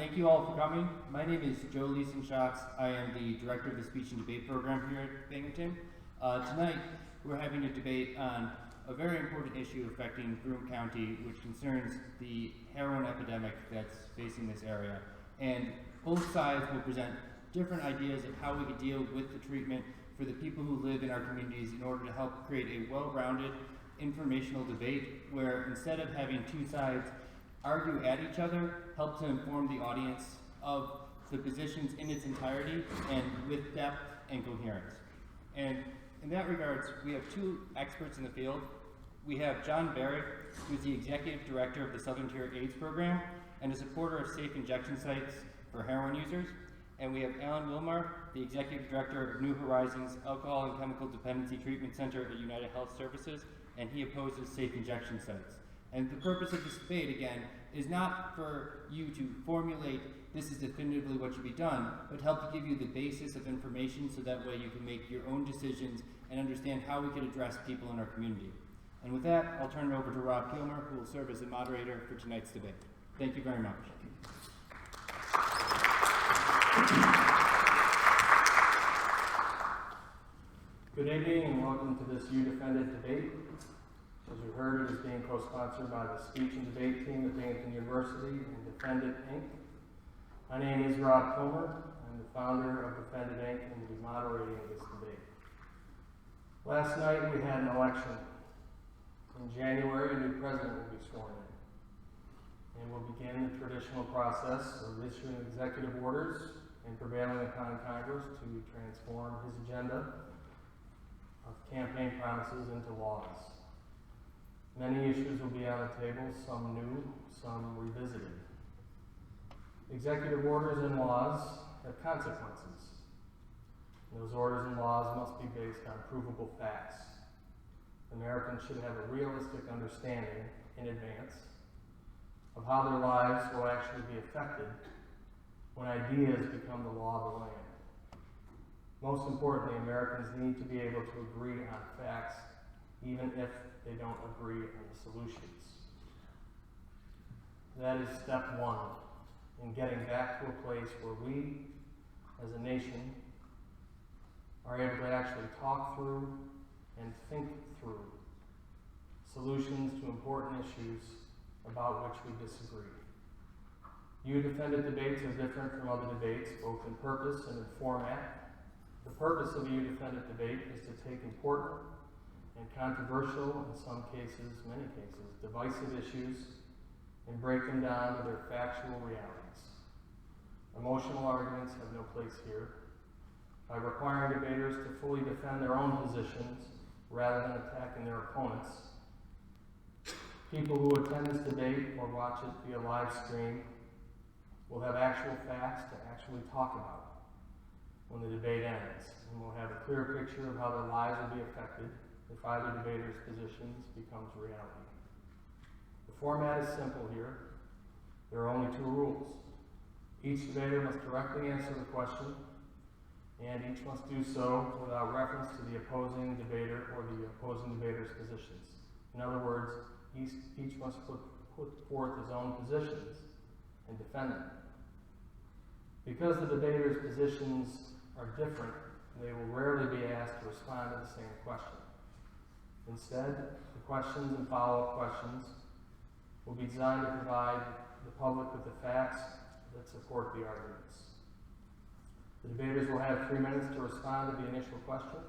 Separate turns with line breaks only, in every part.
thank you all for coming. My name is Joe Leeson-Schatz. I am the Director of the Speech and Debate Program here at Binghamton. Tonight, we're having a debate on a very important issue affecting Broome County, which concerns the heroin epidemic that's facing this area. And both sides will present different ideas of how we could deal with the treatment for the people who live in our communities in order to help create a well-rounded informational debate where instead of having two sides argue at each other, help to inform the audience of the positions in its entirety and with depth and coherence. And in that regards, we have two experts in the field. We have John Barrett, who's the Executive Director of the Southern Tier AIDS Program and a supporter of safe injection sites for heroin users. And we have Alan Wilmar, the Executive Director of New Horizons Alcohol and Chemical Dependency Treatment Center at United Health Services, and he opposes safe injection sites. And the purpose of this debate, again, is not for you to formulate this is definitively what should be done, but help to give you the basis of information so that way you can make your own decisions and understand how we can address people in our community. And with that, I'll turn it over to Rob Kilmer, who will serve as the moderator for tonight's debate. Thank you very much.
Good evening and welcome to this You Defend It debate. As you heard, it is being co-sponsored by the Speech and Debate team at Binghamton University and Defend It, Inc. My name is Rob Kilmer. I'm the founder of Defend It, Inc. and will be moderating this debate. Last night we had an election. In January, a new president will be sworn in. And we'll begin the traditional process of issuing executive orders and prevailing upon Congress to transform his agenda of campaign promises into laws. Many issues will be on the table, some new, some revisited. Executive orders and laws have consequences. Those orders and laws must be based on provable facts. Americans should have a realistic understanding in advance of how their lives will actually be affected when ideas become the law of the land. Most importantly, Americans need to be able to agree on facts, even if they don't agree on the solutions. That is step one in getting back to a place where we, as a nation, are able to actually talk through and think through solutions to important issues about which we disagree. You Defend It debates are different from other debates, both in purpose and in format. The purpose of a You Defend It debate is to take important and controversial, in some cases, many cases, divisive issues and break them down to their factual realities. Emotional arguments have no place here. By requiring debaters to fully defend their own positions rather than attacking their opponents, people who attend this debate or watch it via live stream will have actual facts to actually talk about when the debate ends, and will have a clear picture of how their lives will be affected if either debater's positions becomes reality. The format is simple here. There are only two rules. Each debater must directly answer the question, and each must do so without reference to the opposing debater or the opposing debater's positions. In other words, each must put forth his own positions and defend them. Because the debater's positions are different, they will rarely be asked to respond to the same question. Instead, the questions and follow-up questions will be designed to provide the public with the facts that support the arguments. The debaters will have 3 minutes to respond to the initial question,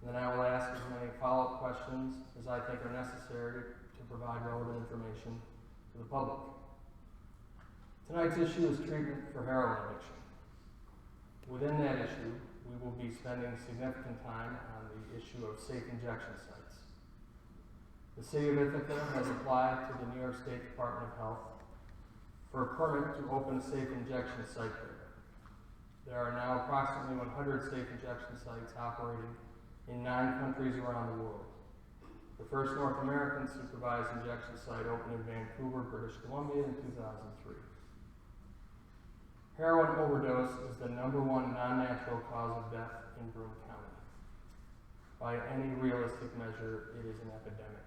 and then I will ask as many follow-up questions as I think are necessary to provide relevant information to the public. Tonight's issue is treatment for heroin addiction. Within that issue, we will be spending significant time on the issue of safe injection sites. The City of Ithaca has applied to the New York State Department of Health for a permit to open a safe injection site there. There are now approximately 100 safe injection sites operating in 9 countries around the world. The first North American supervised injection site opened in Vancouver, British Columbia in 2003. Heroin overdose is the #1 non-natural cause of death in Broome County. By any realistic measure, it is an epidemic.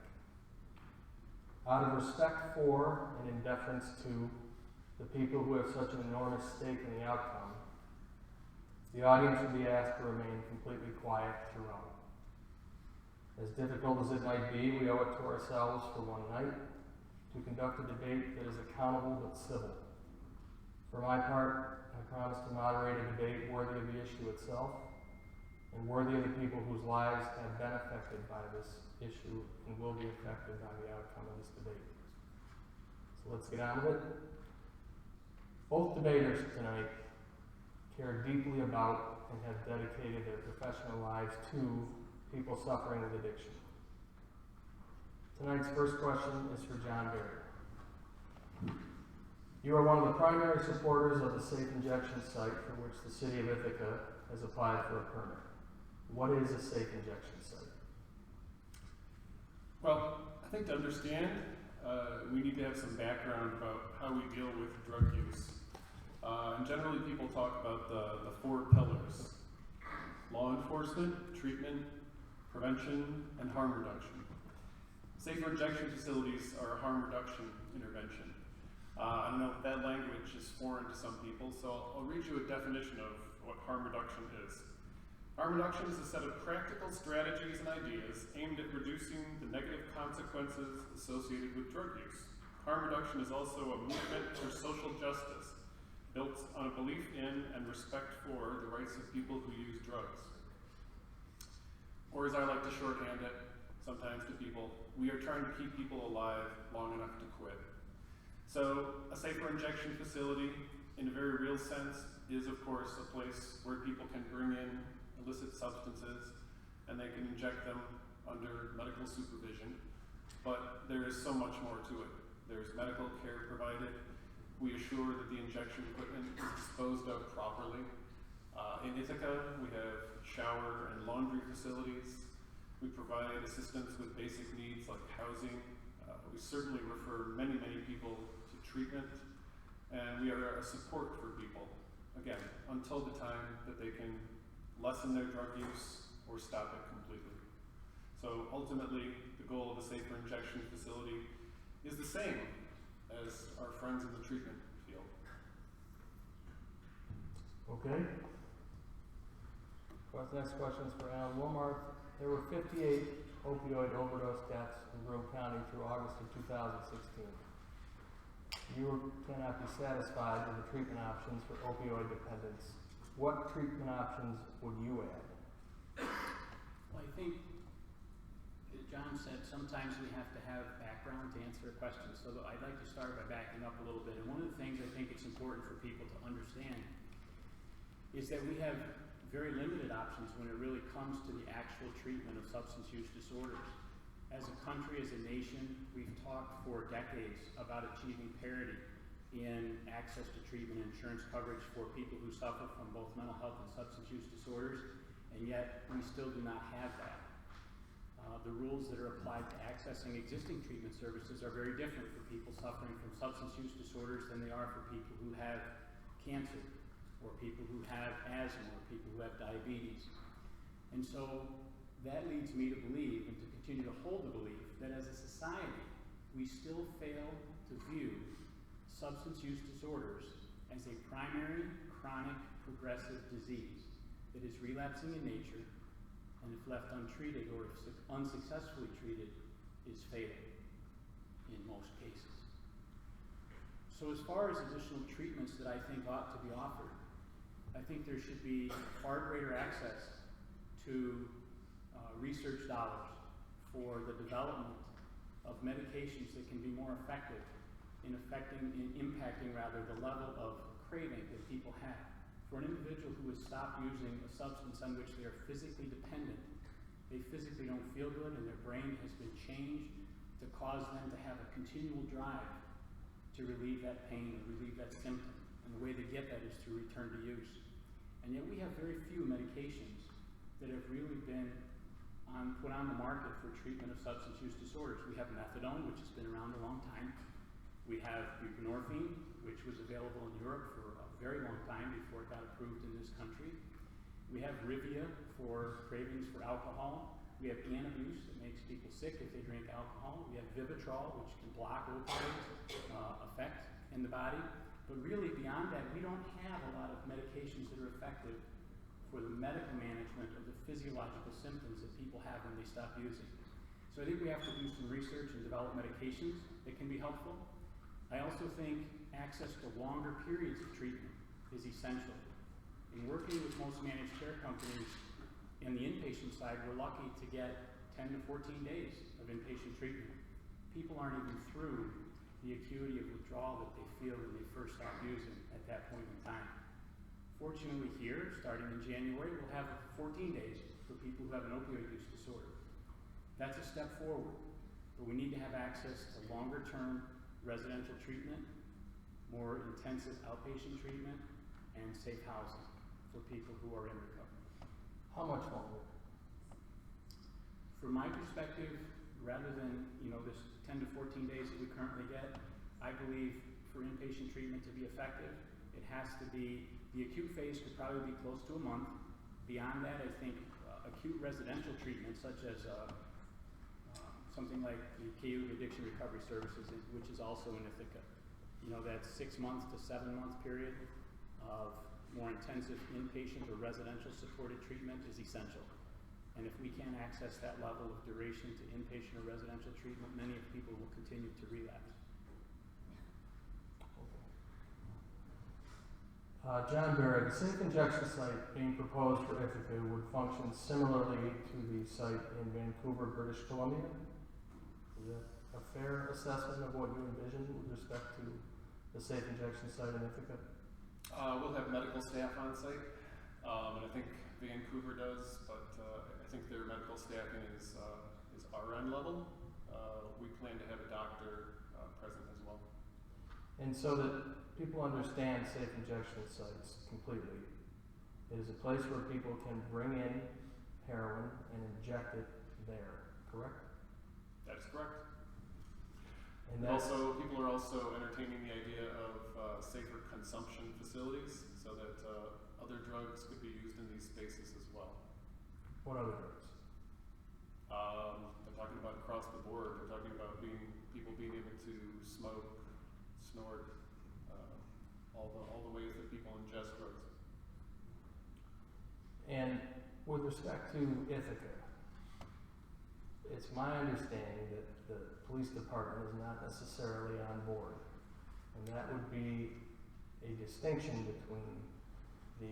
Out of respect for and in deference to the people who have such an enormous stake in the outcome, the audience would be asked to remain completely quiet throughout. As difficult as it might be, we owe it to ourselves for one night to conduct a debate that is accountable but civil. For my part, I promise to moderate a debate worthy of the issue itself and worthy of the people whose lives have been affected by this issue and will be affected by the outcome of this debate. So let's get on with it. Both debaters tonight care deeply about and have dedicated their professional lives to people suffering with addiction. Tonight's first question is for John Barrett. You are one of the primary supporters of the safe injection site for which the city of Ithaca has applied for a permit. What is a safe injection site?
Well, I think to understand, we need to have some background about how we deal with drug use. And generally people talk about the four pillars: law enforcement, treatment, prevention, and harm reduction. Safer injection facilities are a harm reduction intervention. I don't know if that language is foreign to some people, so I'll read you a definition of what harm reduction is. Harm reduction is a set of practical strategies and ideas aimed at reducing the negative consequences associated with drug use. Harm reduction is also a movement for social justice, built on a belief in and respect for the rights of people who use drugs. Or as I like to shorthand it sometimes to people, we are trying to keep people alive long enough to quit. So a safer injection facility, in a very real sense, is of course a place where people can bring in illicit substances and they can inject them under medical supervision. But there is so much more to it. There's medical care provided. We assure that the injection equipment is disposed of properly. In Ithaca, we have shower and laundry facilities. We provide assistance with basic needs like housing. We certainly refer many, many people to treatment, and we are a support for people, again, until the time that they can lessen their drug use or stop it completely. So ultimately, the goal of a safer injection facility is the same as our friends in the treatment field.
Okay. Next question is for Alan Wilmarth. There were 58 opioid overdose deaths in Broome County through August of 2016. You cannot be satisfied with the treatment options for opioid dependence. What treatment options would you add?
Well, I think, as John said, sometimes we have to have background to answer a question. So I'd like to start by backing up a little bit. And one of the things I think it's important for people to understand is that we have very limited options when it really comes to the actual treatment of substance use disorders. As a country, as a nation, we've talked for decades about achieving parity in access to treatment and insurance coverage for people who suffer from both mental health and substance use disorders, and yet we still do not have that. The rules that are applied to accessing existing treatment services are very different for people suffering from substance use disorders than they are for people who have cancer, or people who have asthma, or people who have diabetes. And so that leads me to believe, and to continue to hold the belief, that as a society, we still fail to view substance use disorders as a primary, chronic, progressive disease that is relapsing in nature, and if left untreated or if unsuccessfully treated, is fatal in most cases. So as far as additional treatments that I think ought to be offered, I think there should be far greater access to research dollars for the development of medications that can be more effective in impacting the level of craving that people have. For an individual who has stopped using a substance on which they are physically dependent, they physically don't feel good and their brain has been changed to cause them to have a continual drive to relieve that pain and relieve that symptom. And the way they get that is through return to use. And yet we have very few medications that have really been put on the market for treatment of substance use disorders. We have methadone, which has been around a long time. We have buprenorphine, which was available in Europe for a very long time before it got approved in this country. We have Rivia for cravings for alcohol. We have Antabuse that makes people sick if they drink alcohol. We have Vivitrol, which can block opioid effect in the body. But really, beyond that, we don't have a lot of medications that are effective for the medical management of the physiological symptoms that people have when they stop using. So I think we have to do some research and develop medications that can be helpful. I also think access to longer periods of treatment is essential. In working with most managed care companies in the inpatient side, we're lucky to get 10 to 14 days of inpatient treatment. People aren't even through the acuity of withdrawal that they feel when they first stop using at that point in time. Fortunately here, starting in January, we'll have 14 days for people who have an opioid use disorder. That's a step forward, but we need to have access to longer term residential treatment, more intensive outpatient treatment, and safe housing for people who are in recovery.
How much longer?
From my perspective, rather than this 10 to 14 days that we currently get, I believe for inpatient treatment to be effective, it has to be, the acute phase could probably be close to a month. Beyond that, I think acute residential treatment, such as something like the KU Addiction Recovery Services, which is also in Ithaca, that 6 months to 7 month period of more intensive inpatient or residential supported treatment is essential. And if we can't access that level of duration to inpatient or residential treatment, many of people will continue to relapse.
John Barrett, the safe injection site being proposed for Ithaca would function similarly to the site in Vancouver, British Columbia. Is that a fair assessment of what you envision with respect to the safe injection site in Ithaca?
We'll have medical staff on site, and I think Vancouver does, but I think their medical staffing is RN level. We plan to have a doctor present as well.
And so that people understand safe injection sites completely, it is a place where people can bring in heroin and inject it there, correct?
That is correct.
And
People are also entertaining the idea of safer consumption facilities so that other drugs could be used in these spaces as well.
What other drugs?
They're talking about across the board. They're talking about people being able to smoke, snort, all the ways that people ingest drugs.
And with respect to Ithaca, it's my understanding that the police department is not necessarily on board. And that would be a distinction between the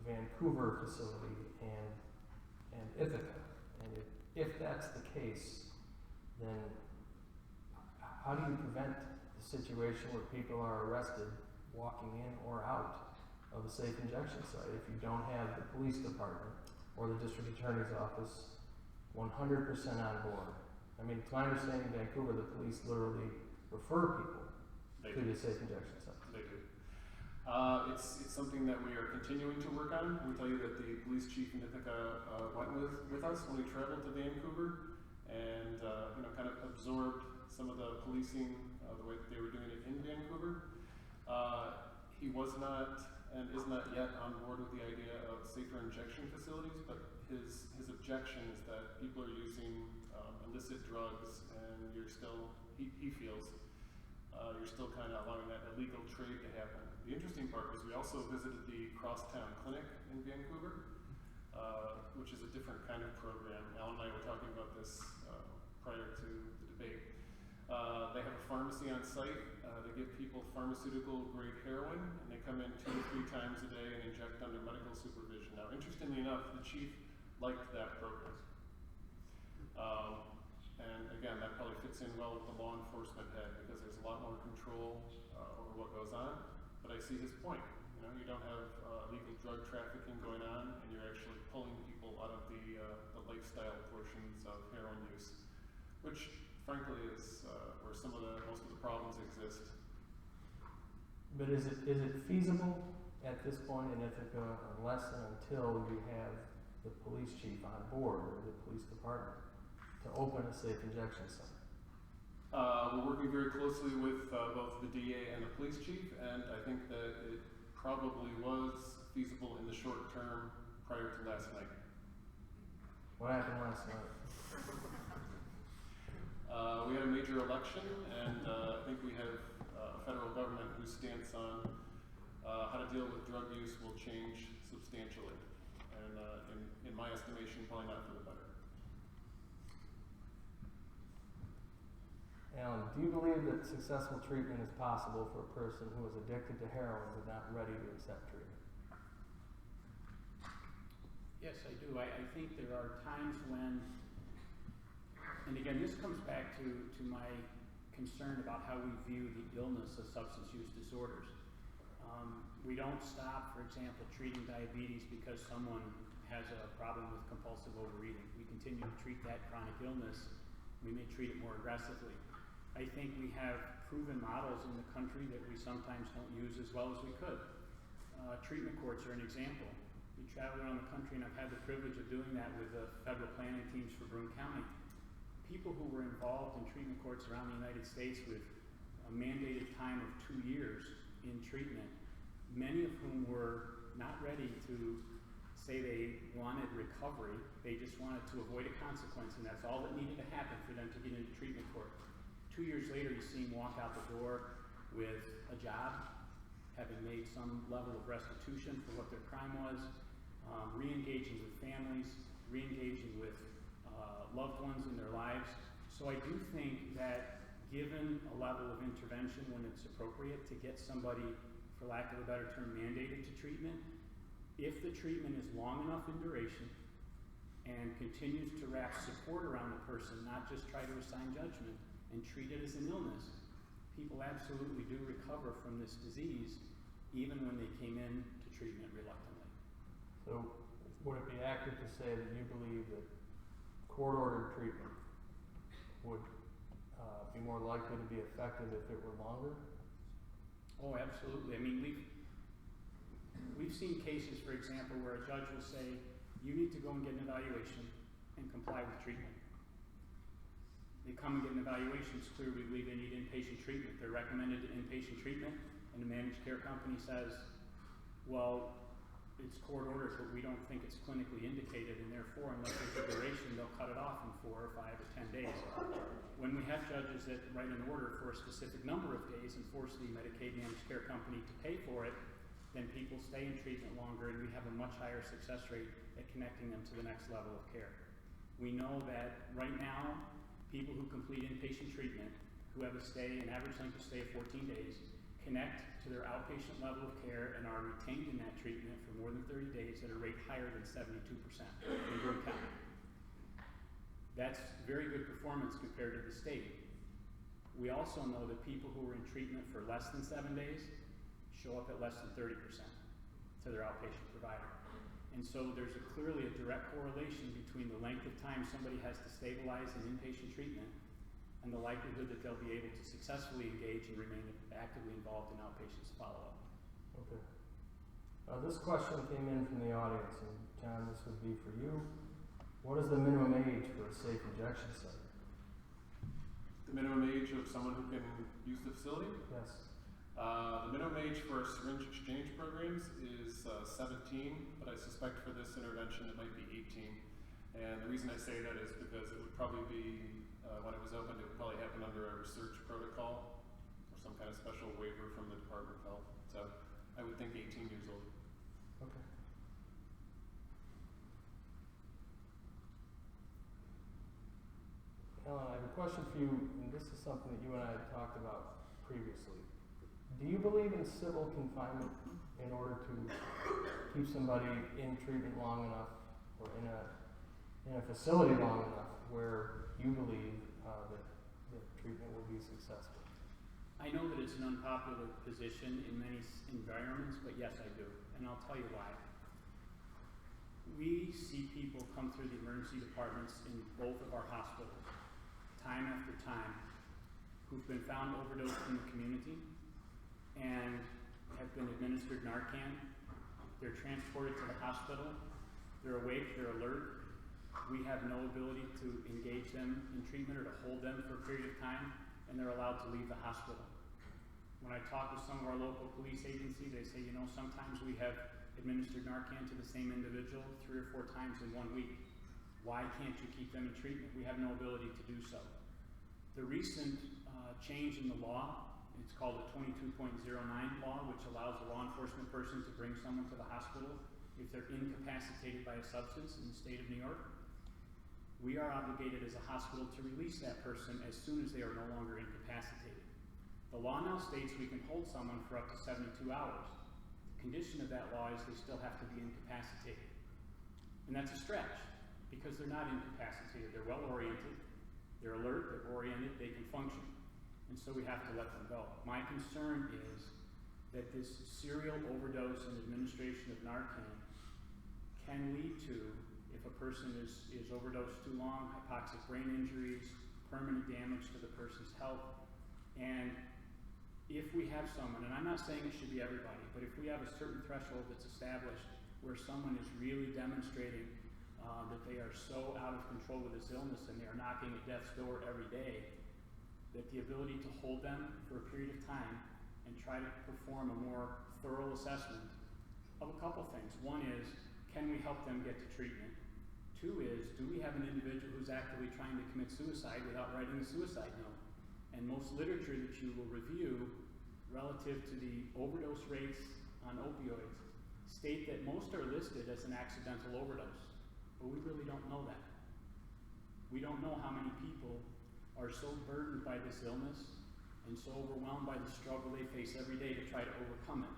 Vancouver facility and Ithaca. And if that's the case, then how do you prevent the situation where people are arrested walking in or out of a safe injection site if you don't have the police department or the district attorney's office 100% on board? I mean, to my understanding, in Vancouver, the police literally refer people to the safe injection site.
They do. It's something that we are continuing to work on. We tell you that the police chief in Ithaca went with us when we traveled to Vancouver and kind of absorbed some of the policing the way that they were doing it in Vancouver. He was not and is not yet on board with the idea of safer injection facilities, but his objection is that people are using illicit drugs and you're still, he feels, you're still kind of allowing that illegal trade to happen. The interesting part was we also visited the Crosstown Clinic in Vancouver, which is a different kind of program. Alan and I were talking about this prior to the debate. They have a pharmacy on site. They give people pharmaceutical grade heroin, and they come in 2 to 3 times a day and inject under medical supervision. Now, interestingly enough, the chief liked that program. And again, that probably fits in well with the law enforcement head because there's a lot more control over what goes on. But I see his point. You don't have illegal drug trafficking going on, and you're actually pulling people out of the lifestyle portions of heroin use, which frankly is where most of the problems exist.
But is it feasible at this point in Ithaca, unless and until you have the police chief on board or the police department, to open a safe injection site?
We're working very closely with both the DA and the police chief, and I think that it probably was feasible in the short term prior to last night.
What happened last night?
We had a major election, and I think we have a federal government whose stance on how to deal with drug use will change substantially. And in my estimation, probably not for the better.
Alan, do you believe that successful treatment is possible for a person who is addicted to heroin but not ready to accept treatment?
Yes, I do. I think there are times when, and again, this comes back to my concern about how we view the illness of substance use disorders. We don't stop, for example, treating diabetes because someone has a problem with compulsive overeating. We continue to treat that chronic illness. We may treat it more aggressively. I think we have proven models in the country that we sometimes don't use as well as we could. Treatment courts are an example. We travel around the country, and I've had the privilege of doing that with the federal planning teams for Broome County. People who were involved in treatment courts around the United States with a mandated time of 2 years in treatment, many of whom were not ready to say they wanted recovery. They just wanted to avoid a consequence, and that's all that needed to happen for them to get into treatment court. 2 years later, you see them walk out the door with a job, having made some level of restitution for what their crime was, re-engaging with families, re-engaging with loved ones in their lives. So I do think that given a level of intervention when it's appropriate to get somebody, for lack of a better term, mandated to treatment, if the treatment is long enough in duration and continues to wrap support around the person, not just try to assign judgment and treat it as an illness, people absolutely do recover from this disease even when they came in to treatment reluctantly.
So would it be accurate to say that you believe that court-ordered treatment would be more likely to be effective if it were longer?
Oh, absolutely. I mean, we've seen cases, for example, where a judge will say, you need to go and get an evaluation and comply with treatment. They come and get an evaluation, it's clear we believe they need inpatient treatment. They're recommended inpatient treatment, and the managed care company says, well, it's court ordered, but we don't think it's clinically indicated, and therefore, unless there's a duration, they'll cut it off in 4 or 5 or 10 days. When we have judges that write an order for a specific number of days and force the Medicaid managed care company to pay for it, then people stay in treatment longer, and we have a much higher success rate at connecting them to the next level of care. We know that right now, people who complete inpatient treatment, who have an average length of stay of 14 days, connect to their outpatient level of care and are retained in that treatment for more than 30 days at a rate higher than 72% in Broome County. That's very good performance compared to the state. We also know that people who are in treatment for less than 7 days show up at less than 30% to their outpatient provider. And so there's clearly a direct correlation between the length of time somebody has to stabilize in inpatient treatment and the likelihood that they'll be able to successfully engage and remain actively involved in outpatient follow-up.
Okay. This question came in from the audience, and John, this would be for you. What is the minimum age for a safe injection site?
The minimum age of someone who can use the facility?
Yes.
The minimum age for syringe exchange programs is 17, but I suspect for this intervention it might be 18. And the reason I say that is because it would probably be, when it was opened, it would probably happen under a research protocol or some kind of special waiver from the Department of Health. So I would think 18 years old.
Okay. Ellen, I have a question for you, and this is something that you and I had talked about previously. Do you believe in civil confinement in order to keep somebody in treatment long enough, or in a facility long enough where you believe that treatment will be successful?
I know that it's an unpopular position in many environments, but yes, I do, and I'll tell you why. We see people come through the emergency departments in both of our hospitals, time after time, who've been found overdosed in the community and have been administered Narcan. They're transported to the hospital. They're awake, they're alert. We have no ability to engage them in treatment or to hold them for a period of time, and they're allowed to leave the hospital. When I talk with some of our local police agencies, they say, sometimes we have administered Narcan to the same individual 3 or 4 times in 1 week. Why can't you keep them in treatment? We have no ability to do so. The recent change in the law It's called a 22.09 law, which allows a law enforcement person to bring someone to the hospital if they're incapacitated by a substance in the state of New York. We are obligated as a hospital to release that person as soon as they are no longer incapacitated. The law now states we can hold someone for up to 72 hours. The condition of that law is they still have to be incapacitated. And that's a stretch, because they're not incapacitated. They're well-oriented, they're alert, they're oriented, they can function. And so we have to let them go. My concern is that this serial overdose and administration of Narcan can lead to, if a person is overdosed too long, hypoxic brain injuries, permanent damage to the person's health. And if we have someone, and I'm not saying it should be everybody, but if we have a certain threshold that's established where someone is really demonstrating that they are so out of control with this illness and they are knocking at death's door every day, that the ability to hold them for a period of time and try to perform a more thorough assessment of a couple things. One is, can we help them get to treatment? Two is, do we have an individual who's actively trying to commit suicide without writing a suicide note? And most literature that you will review relative to the overdose rates on opioids state that most are listed as an accidental overdose, but we really don't know that. We don't know how many people are so burdened by this illness and so overwhelmed by the struggle they face every day to try to overcome it,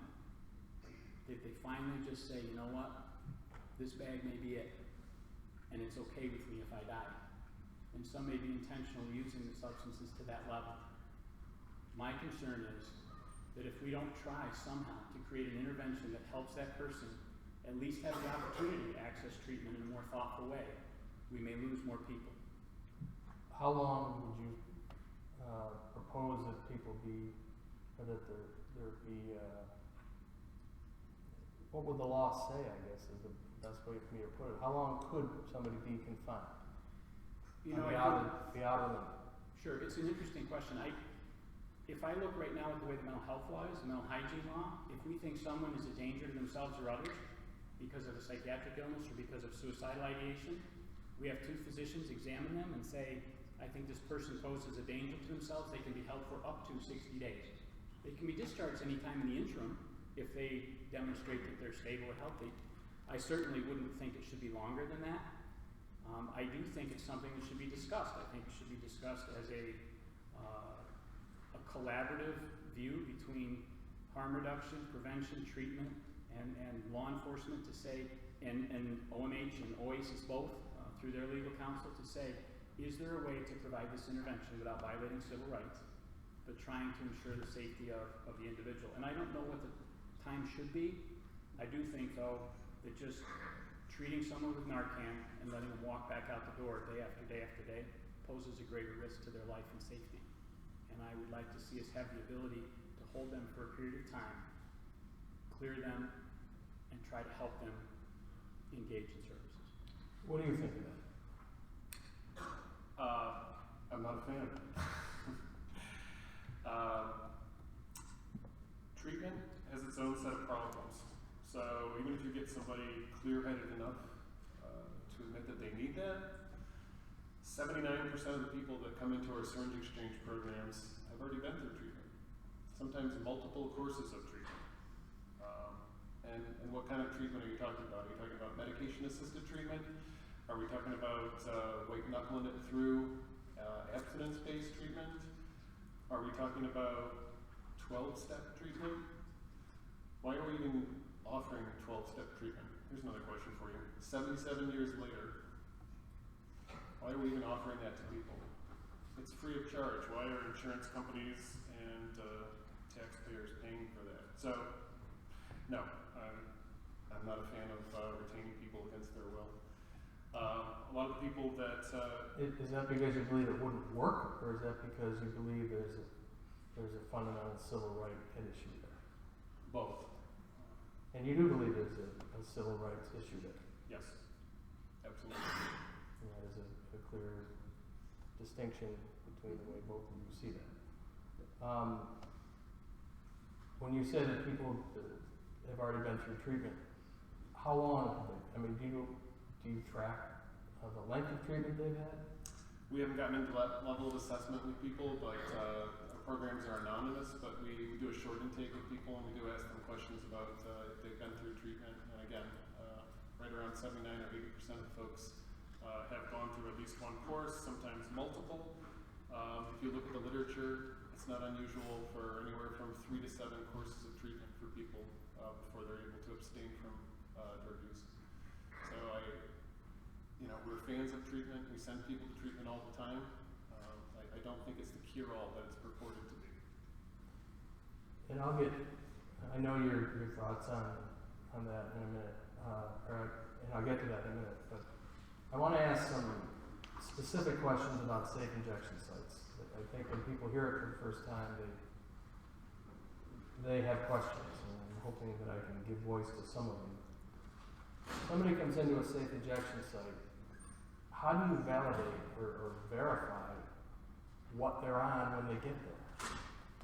that they finally just say, you know what, this bag may be it, and it's okay with me if I die. And some may be intentionally using the substances to that level. My concern is that if we don't try somehow to create an intervention that helps that person at least have the opportunity to access treatment in a more thoughtful way, we may lose more people.
How long would you propose that people be, or that there be, what would the law say, I guess, is the best way for me to put it? How long could somebody be confined?
You know,
be out of limit?
Sure, it's an interesting question. If I look right now at the way the mental health law is, the mental hygiene law, if we think someone is a danger to themselves or others because of a psychiatric illness or because of suicidal ideation, we have two physicians examine them and say, I think this person poses a danger to themselves. They can be held for up to 60 days. They can be discharged anytime in the interim if they demonstrate that they're stable or healthy. I certainly wouldn't think it should be longer than that. I do think it's something that should be discussed. I think it should be discussed as a collaborative view between harm reduction, prevention, treatment, and law enforcement to say, and OMH and OASIS both, through their legal counsel, to say, is there a way to provide this intervention without violating civil rights, but trying to ensure the safety of the individual? And I don't know what the time should be. I do think, though, that just treating someone with Narcan and letting them walk back out the door day after day after day poses a greater risk to their life and safety. And I would like to see us have the ability to hold them for a period of time, clear them, and try to help them engage in services.
What do you think of that?
I'm not a fan of it. Treatment has its own set of problems. So even if you get somebody clear-headed enough to admit that they need that, 79% of the people that come into our syringe exchange programs have already been through treatment, sometimes multiple courses of treatment. And what kind of treatment are you talking about? Are you talking about medication-assisted treatment? Are we talking about white-knuckling it through abstinence-based treatment? Are we talking about 12-step treatment? Why are we even offering 12-step treatment? Here's another question for you. 77 years later, why are we even offering that to people? It's free of charge. Why are insurance companies and taxpayers paying for that? So, no, I'm not a fan of retaining people against their will. A lot of the people that...
Is that because you believe it wouldn't work, or is that because you believe there's a fundamental civil right at issue there?
Both.
And you do believe there's a civil rights issue there?
Yes, absolutely.
And that is a clear distinction between the way both of you see that. When you said that people have already been through treatment, how long have they? I mean, do you track the length of treatment they've had?
We haven't gotten into that level of assessment with people, but programs are anonymous, but we do a short intake with people, and we do ask them questions about if they've been through treatment. And again, right around 79 or 80% of folks have gone through at least one course, sometimes multiple. If you look at the literature, it's not unusual for anywhere from 3 to 7 courses of treatment for people before they're able to abstain from drug use. So we're fans of treatment. We send people to treatment all the time. I don't think it's the cure-all that it's purported to be.
And I know your thoughts on that in a minute, and I'll get to that in a minute, but I want to ask some specific questions about safe injection sites. I think when people hear it for the first time, they have questions, and I'm hoping that I can give voice to some of them. Somebody comes into a safe injection site, how do you validate or verify what they're on when they get there?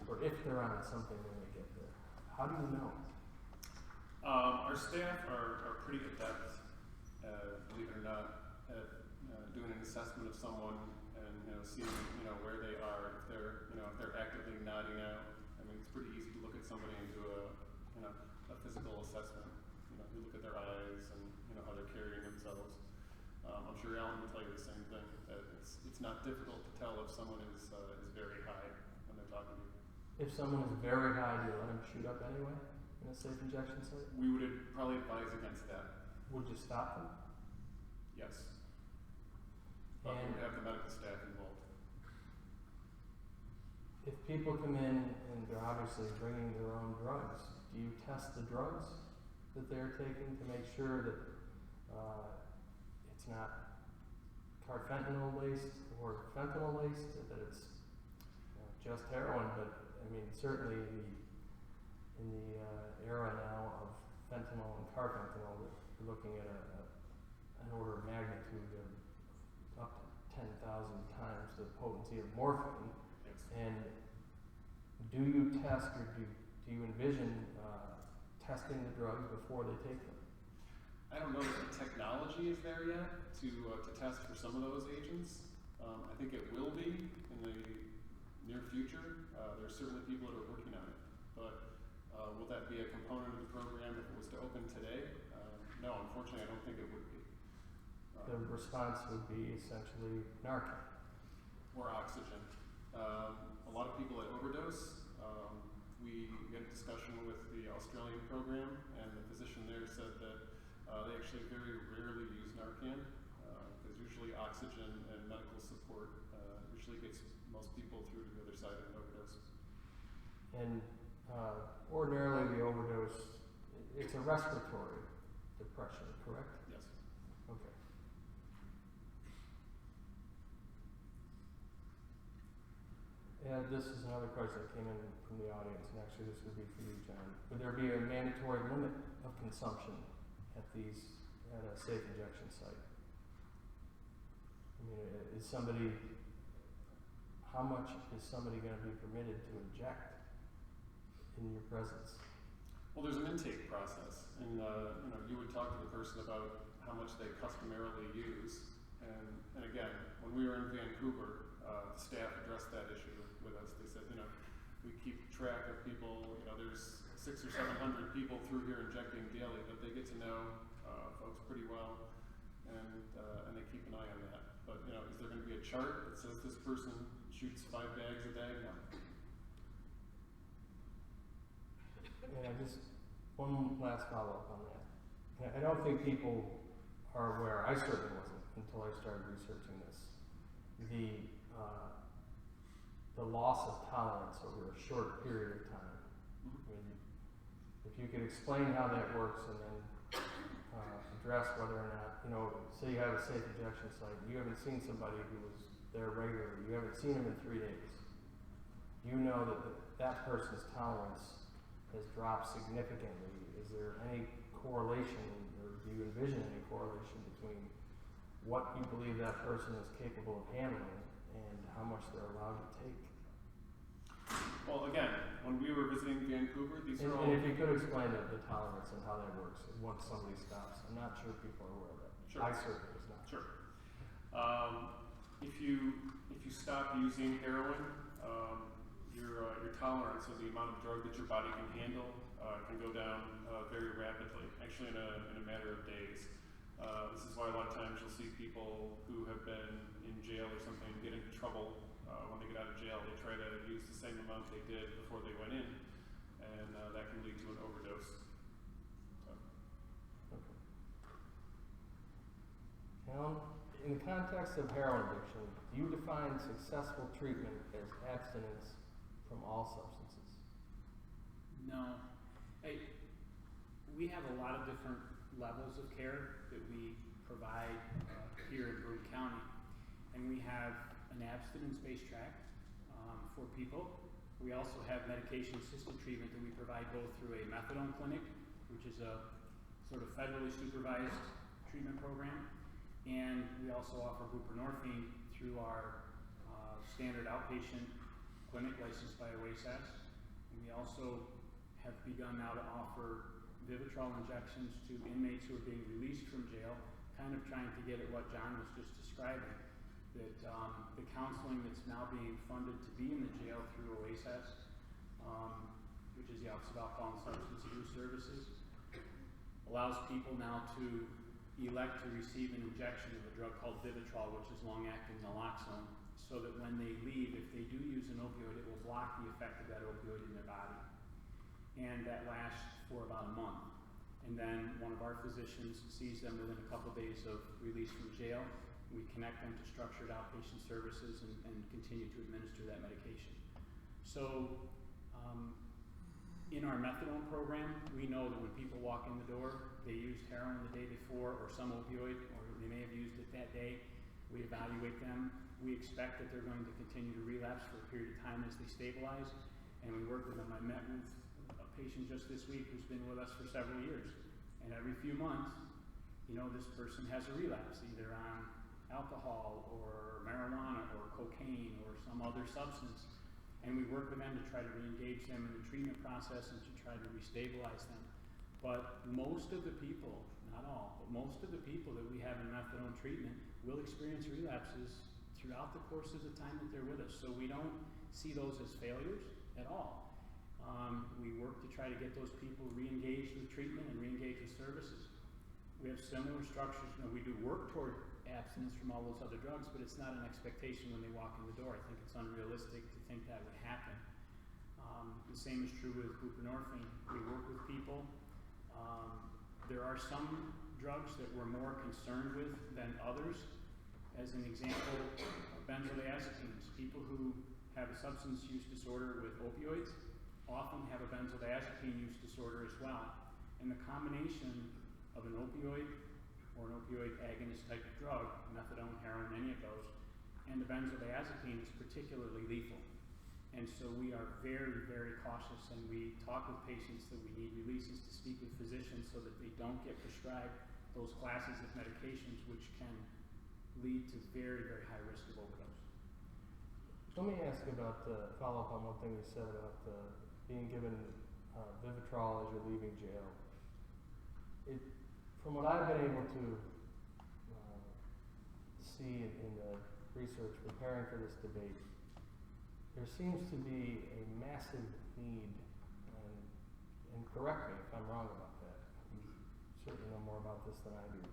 Or if they're on something when they get there? How do you know?
Our staff are pretty adept, believe it or not, at doing an assessment of someone and seeing where they are. If they're actively nodding out, I mean, it's pretty easy to look at somebody and do a physical assessment. You look at their eyes and how they're carrying themselves. I'm sure Alan would tell you the same thing. That it's not difficult to tell if someone is very high when they're talking to you.
If someone is very high, do you let them shoot up anyway in a safe injection site?
We would probably advise against that.
Would you stop them?
Yes. But we would have the medical staff involved.
If people come in and they're obviously bringing their own drugs, do you test the drugs that they're taking to make sure that it's not carfentanil laced or fentanyl laced, that it's just heroin? But I mean, certainly in the era now of fentanyl and carfentanil, we're looking at an order of magnitude of up to 10,000 times the potency of morphine.
Yes.
And do you test or do you envision testing the drugs before they take them?
I don't know that the technology is there yet to test for some of those agents. I think it will be in the near future. There's certainly people that are working on it. But will that be a component of the program if it was to open today? No, unfortunately, I don't think it would be.
The response would be essentially Narcan.
Or oxygen. A lot of people that overdose, we had a discussion with the Australian program, and the physician there said that they actually very rarely use Narcan, because usually oxygen and medical support usually gets most people through to the other side of an overdose.
And ordinarily the overdose, it's a respiratory depression, correct?
Yes.
Okay. And this is another question that came in from the audience, and actually this would be for you, John. Would there be a mandatory limit of consumption at a safe injection site? I mean, how much is somebody going to be permitted to inject in your presence?
Well, there's an intake process, and you would talk to the person about how much they customarily use. And again, when we were in Vancouver, the staff addressed that issue with us. They said, we keep track of people. There's 600 or 700 people through here injecting daily, but they get to know folks pretty well, and they keep an eye on that. But is there going to be a chart that says this person shoots 5 bags a day? No.
Yeah, just one last follow-up on that. I don't think people are aware, I certainly wasn't until I started researching this, the loss of tolerance over a short period of time. I mean, if you could explain how that works and then address whether or not, say you have a safe injection site, you haven't seen somebody who was there regularly, you haven't seen them in 3 days. You know that that person's tolerance has dropped significantly. Is there any correlation, or do you envision any correlation between what you believe that person is capable of handling and how much they're allowed to take?
Well, again, when we were visiting Vancouver, these
And
are all...
if you could explain the tolerance and how that works once somebody stops. I'm not sure people are aware of that.
Sure.
I certainly was not.
Sure. If you stop using heroin, your tolerance of the amount of drug that your body can handle can go down very rapidly, actually in a matter of days. This is why a lot of times you'll see people who have been in jail or something get into trouble when they get out of jail. They try to use the same amount they did before they went in, and that can lead to an overdose. So.
Okay. Now, in the context of heroin addiction, do you define successful treatment as abstinence from all substances?
No. We have a lot of different levels of care that we provide here in Broome County. And we have an abstinence-based track for people. We also have medication-assisted treatment that we provide both through a methadone clinic, which is a sort of federally supervised treatment program, and we also offer buprenorphine through our standard outpatient clinic licensed by OASAS. And we also have begun now to offer Vivitrol injections to inmates who are being released from jail, kind of trying to get at what John was just describing, that the counseling that's now being funded to be in the jail through OASAS, which is the Office of Alcohol and Substance Abuse Services, allows people now to elect to receive an injection of a drug called Vivitrol, which is long-acting naloxone, so that when they leave, if they do use an opioid, it will block the effect of that opioid in their body. And that lasts for about a month. And then one of our physicians sees them within a couple of days of release from jail. We connect them to structured outpatient services and continue to administer that medication. So in our methadone program, we know that when people walk in the door, they used heroin the day before or some opioid, or they may have used it that day. We evaluate them. We expect that they're going to continue to relapse for a period of time as they stabilize, and we work with them. I met with a patient just this week who's been with us for several years, and every few months, this person has a relapse, either on alcohol or marijuana or cocaine or some other substance, and we work with them to try to re-engage them in the treatment process and to try to restabilize them. But most of the people, not all, but most of the people that we have in methadone treatment will experience relapses throughout the course of the time that they're with us. So we don't see those as failures at all. We work to try to get those people re-engaged with treatment and re-engaged with services. We have similar structures. We do work toward abstinence from all those other drugs, but it's not an expectation when they walk in the door. I think it's unrealistic to think that would happen. The same is true with buprenorphine. We work with people. There are some drugs that we're more concerned with than others. As an example, benzodiazepines. People who have a substance use disorder with opioids often have a benzodiazepine use disorder as well. And the combination of an opioid or an opioid agonist type of drug, methadone, heroin, any of those, and the benzodiazepine is particularly lethal. And so we are very, very cautious, and we talk with patients that we need releases to speak with physicians so that they don't get prescribed those classes of medications which can lead to very, very high risk of overdose.
Let me ask about, follow up on one thing you said about being given Vivitrol as you're leaving jail. From what I've been able to see in the research preparing for this debate, there seems to be a massive need, and correct me if I'm wrong about that, you certainly know more about this than I do,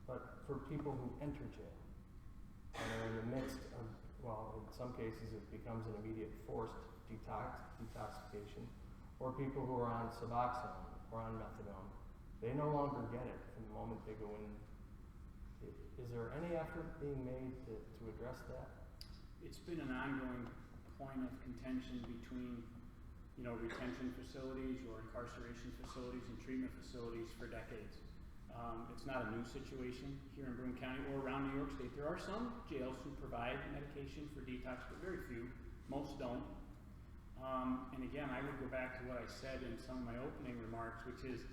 but for people who enter jail and are in the midst of, well, in some cases it becomes an immediate forced detoxification, or people who are on Suboxone or on methadone, they no longer get it from the moment they go in. Is there any effort being made to address that?
It's been an ongoing point of contention between, retention facilities or incarceration facilities and treatment facilities for decades. It's not a new situation here in Broome County or around New York State. There are some jails who provide medication for detox, but very few. Most don't. And again, I would go back to what I said in some of my opening remarks, which is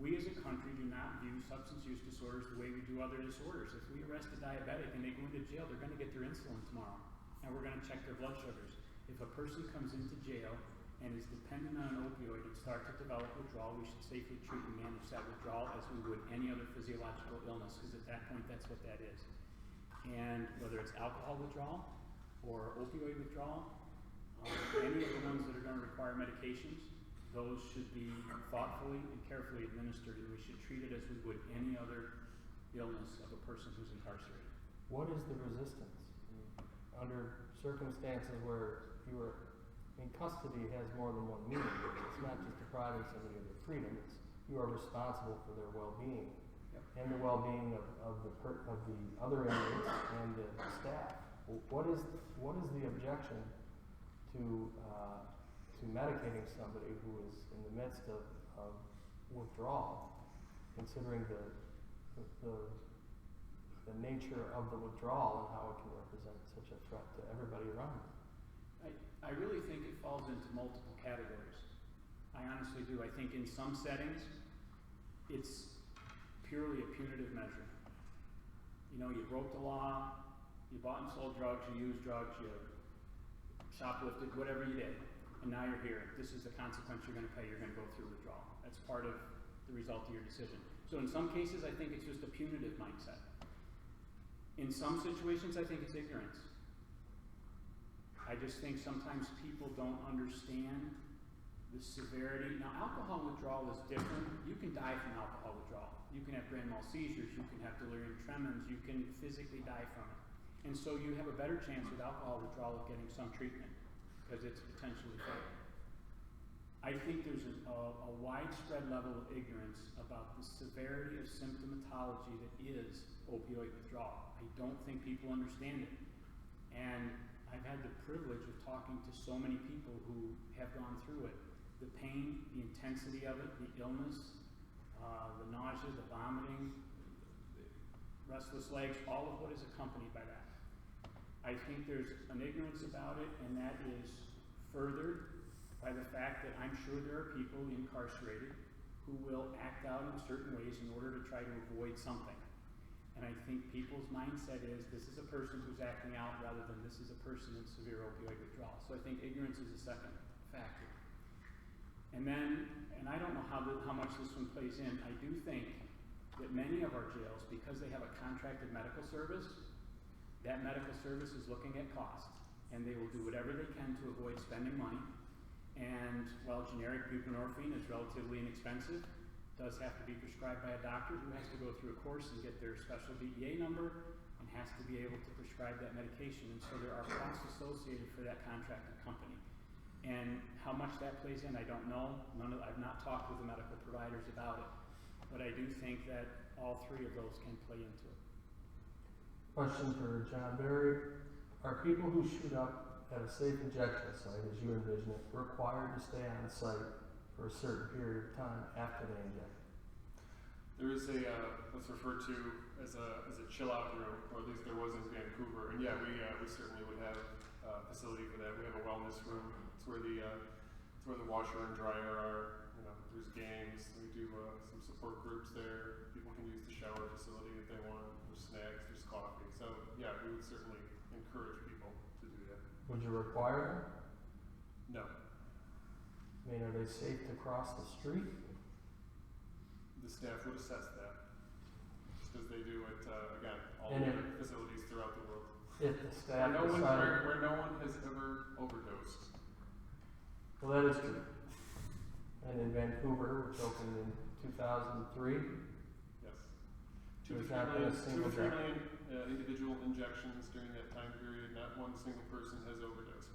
we as a country do not view substance use disorders the way we do other disorders. If we arrest a diabetic and they go into jail, they're going to get their insulin tomorrow, and we're going to check their blood sugars. If a person comes into jail and is dependent on an opioid and starts to develop withdrawal, we should safely treat and manage that withdrawal as we would any other physiological illness, because at that point, that's what that is. And whether it's alcohol withdrawal or opioid withdrawal, Any of the ones that are going to require medications, those should be thoughtfully and carefully administered, and we should treat it as we would any other illness of a person who's incarcerated.
What is the resistance? Under circumstances where you are, custody has more than one meaning. It's not just depriving somebody of their freedom, it's you are responsible for their well-being.
Yep.
And the well-being of the other inmates and the staff. What is the objection to medicating somebody who is in the midst of withdrawal, considering the nature of the withdrawal and how it can represent such a threat to everybody around them?
I really think it falls into multiple categories. I honestly do. I think in some settings, it's purely a punitive measure. You know, you broke the law, you bought and sold drugs, you used drugs, you shoplifted, whatever you did, and now you're here. This is the consequence you're going to pay. You're going to go through withdrawal. That's part of the result of your decision. So in some cases, I think it's just a punitive mindset. In some situations, I think it's ignorance. I just think sometimes people don't understand the severity. Now, alcohol withdrawal is different. You can die from alcohol withdrawal. You can have grand mal seizures. You can have delirium tremens. You can physically die from it. And so you have a better chance with alcohol withdrawal of getting some treatment because it's potentially fatal. I think there's a widespread level of ignorance about the severity of symptomatology that is opioid withdrawal. I don't think people understand it. And I've had the privilege of talking to so many people who have gone through it. The pain, the intensity of it, the illness, the nausea, the vomiting, the restless legs, all of what is accompanied by that. I think there's an ignorance about it, and that is furthered by the fact that I'm sure there are people incarcerated who will act out in certain ways in order to try to avoid something. And I think people's mindset is this is a person who's acting out rather than this is a person in severe opioid withdrawal. So I think ignorance is a second factor. And then, and I don't know how much this one plays in, I do think that many of our jails, because they have a contracted medical service, that medical service is looking at cost. And they will do whatever they can to avoid spending money. And while generic buprenorphine is relatively inexpensive, does have to be prescribed by a doctor who has to go through a course and get their special DEA number and has to be able to prescribe that medication. And so there are costs associated for that contracted company. And how much that plays in, I don't know. I've not talked with the medical providers about it. But I do think that all three of those can play into it.
Question for John Barry. Are people who shoot up at a safe injection site, as you envision it, required to stay on site for a certain period of time after they inject?
There is what's referred to as a chill out room, or at least there was in Vancouver. And yeah, we certainly would have a facility for that. We have a wellness room. It's where the washer and dryer are. You know, there's games. We do some support groups there. People can use the shower facility if they want. There's snacks. There's coffee. So yeah, we would certainly encourage people to do that.
Would you require them?
No.
I mean, are they safe to cross the street?
The staff would assess that, just as they do at, again, all
And
the other facilities throughout the world.
If the staff
Where no one has ever overdosed.
Well, that is true. And in Vancouver, which opened in 2003,
Yes.
There's not been a single
2 to 3
death.
million individual injections during that time period. Not one single person has overdosed.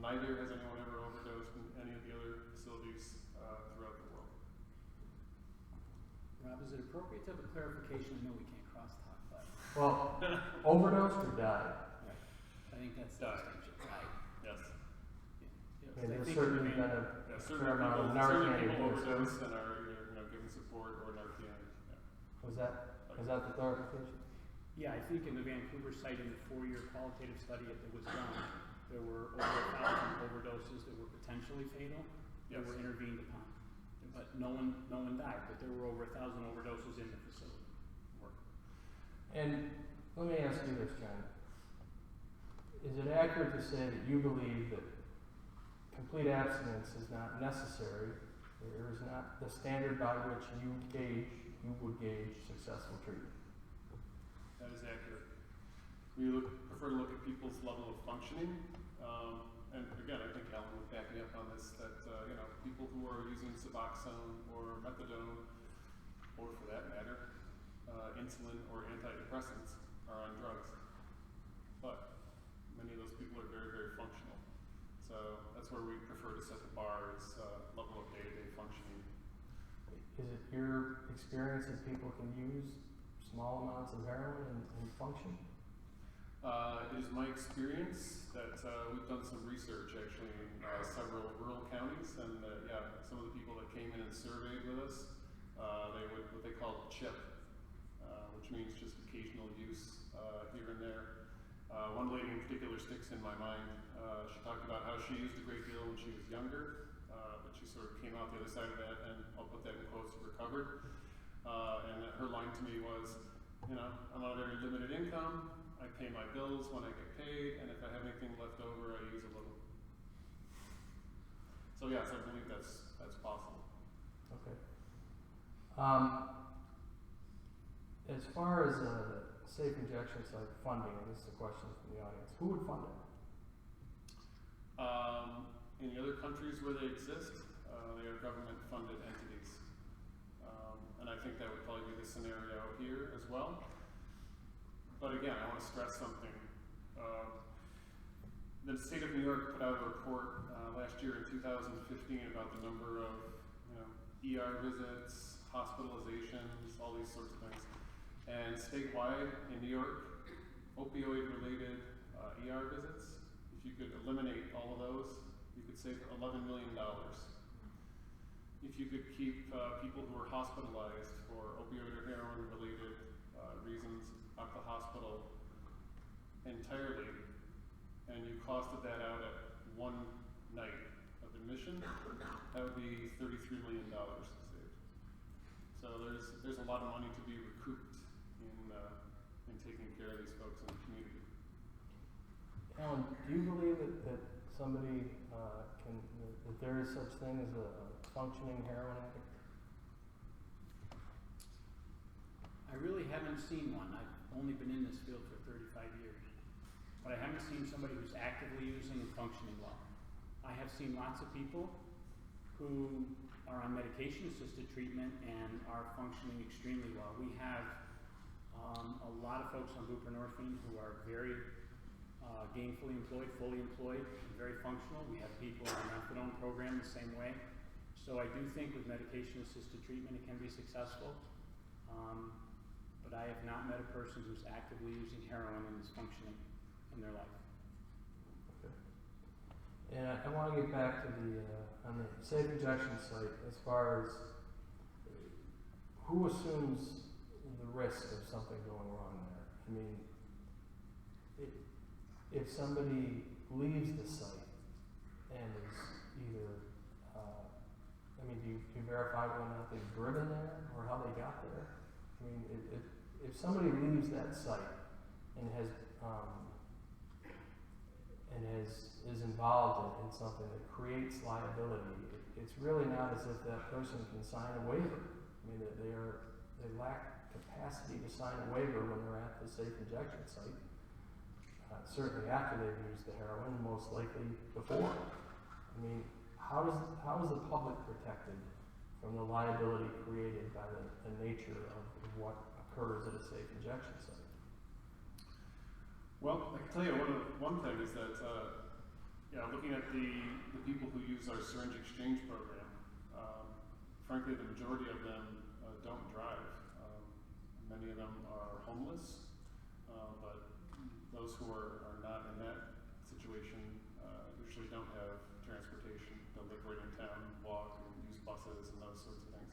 Neither has anyone ever overdosed in any of the other facilities throughout the world.
Rob, is it appropriate to have a clarification? I know we can't crosstalk, but
well, overdosed or died?
I think that's
Died.
the distinction. Right.
Yes.
Yeah.
I mean,
I
there's
think
certainly
we
been
may-
a
Yeah,
fair amount of Narcan
people
administered.
overdose and are either given support or Narcan. Yeah.
Was that the clarification?
Yeah, I think in the Vancouver site, in the 4-year qualitative study that was done, there were over 1,000 overdoses that were potentially fatal that
Yes.
were intervened upon. But no one died, but there were over 1,000 overdoses in the facility.
And let me ask you this, John. Is it accurate to say that you believe that complete abstinence is not necessary? There is not the standard by which you would gauge successful treatment?
That is accurate. We prefer to look at people's level of functioning And again, I think Alan would back me up on this, that, people who are using Suboxone or methadone, or for that matter, insulin or antidepressants are on drugs. But many of those people are very, very functional. So that's where we prefer to set the bar, is level of day-to-day functioning.
Is it your experience that people can use small amounts of heroin and function?
It is my experience that we've done some research actually in several rural counties, and some of the people that came in and surveyed with us, they would what they call CHIP, which means just occasional use here and there. One lady in particular sticks in my mind. She talked about how she used a great deal when she was younger, but she sort of came out the other side of that, and I'll put that in quotes, recovered. And her line to me was, I'm on a very limited income. I pay my bills when I get paid, and if I have anything left over, I use a little. So yes, I believe that's possible.
Okay. As far as safe injection site funding, and this is a question from the audience, who would fund it?
In the other countries where they exist, they are government-funded entities. And I think that would probably be the scenario here as well. But again, I want to stress something. The state of New York put out a report last year in 2015 about the number of ER visits, hospitalizations, all these sorts of things. And statewide in New York, opioid-related ER visits, if you could eliminate all of those, you could save $11 million. If you could keep people who are hospitalized for opioid or heroin-related reasons out the hospital entirely, and you costed that out at one night of admission, that would be $33 million saved. So there's a lot of money to be recouped in taking care of these folks in the community.
Alan, do you believe that somebody that there is such thing as a functioning heroin addict?
I really haven't seen one. I've only been in this field for 35 years. But I haven't seen somebody who's actively using and functioning well. I have seen lots of people who are on medication-assisted treatment and are functioning extremely well. We have a lot of folks on buprenorphine who are very gainfully employed, fully employed, and very functional. We have people on the methadone program the same way. So I do think with medication-assisted treatment it can be successful. But I have not met a person who's actively using heroin and is functioning in their life.
Okay. And I want to get back to on the safe injection site, as far as who assumes the risk of something going wrong there. I mean, if somebody leaves the site and is either, do you verify whether or not they've driven there or how they got there? I mean, if somebody leaves that site and is involved in something that creates liability, it's really not as if that person can sign a waiver. I mean, they lack capacity to sign a waiver when they're at the safe injection site. Certainly after they've used the heroin, most likely before. I mean, how is the public protected from the liability created by the nature of what occurs at a safe injection site?
Well, I can tell you one thing is that looking at the people who use our syringe exchange program, frankly, the majority of them don't drive. Many of them are homeless, but those who are not in that situation usually don't have transportation. They'll live right in town, walk, and use buses and those sorts of things.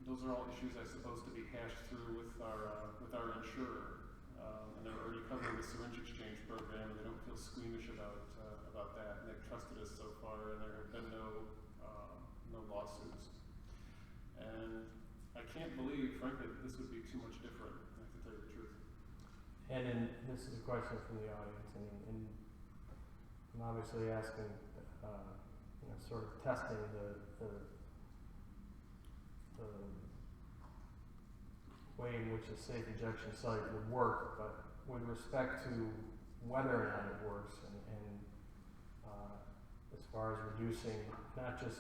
Those are all issues, I suppose, to be hashed through with our insurer, and they're already covering the syringe exchange program, and they don't feel squeamish about that. And they've trusted us so far, and there have been no lawsuits. And I can't believe, frankly, that this would be too much different. I have to tell you the truth.
And this is a question from the audience, and I'm obviously asking, sort of testing the way in which a safe injection site would work, but with respect to whether or not it works, as far as reducing not just